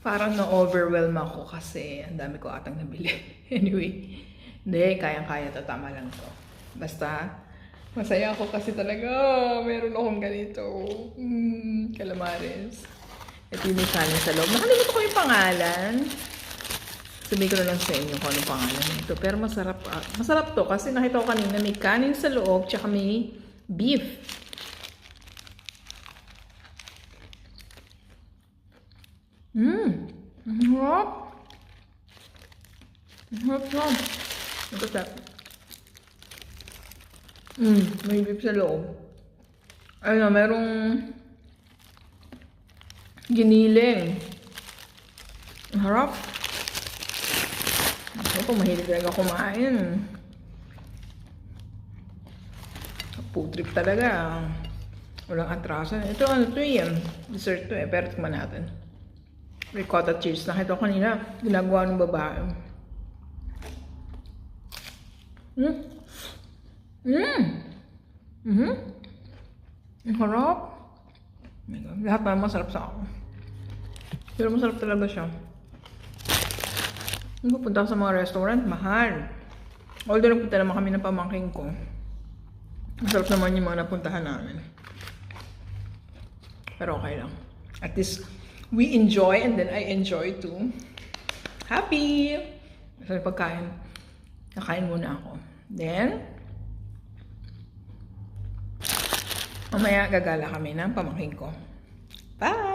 Parang na-overwhelm ako kasi ang dami ko atang nabili. Anyway, hindi, kayang-kaya to, tama lang to. Basta, masaya ako kasi talaga, meron akong ganito. Calamares. Ito yung may kanin sa loob. Nakalimutan ko yung pangalan. Sabihin ko na lang sa inyo kung anong pangalan nito. Pero masarap, masarap to kasi nakita ko kanina may kanin sa loob tsaka may beef. Ang harap. Ang harap siya. Ito siya. May beef sa loob. Ayun, merong giniling. Ang harap. Ako, mahilig talaga kumain. Food trip talaga. Walang atrasan. Ito, ano to yan? Dessert to eh. Pero tikman natin. Ricotta cheese. Nakita ko kanina, ginagawa ng babae. Ang harap. Lahat na masarap sa ako. Pero masarap talaga siya. Nung pupunta sa mga restaurant, mahal. Although nagpunta naman kami ng pamangking ko. Masarap naman yung mga napuntahan namin. Pero okay lang. At least, we enjoy and then I enjoy too. Happy! Masarap pagkain. Nakain muna ako. Then, mamaya gagala kami ng pamangking ko. Bye!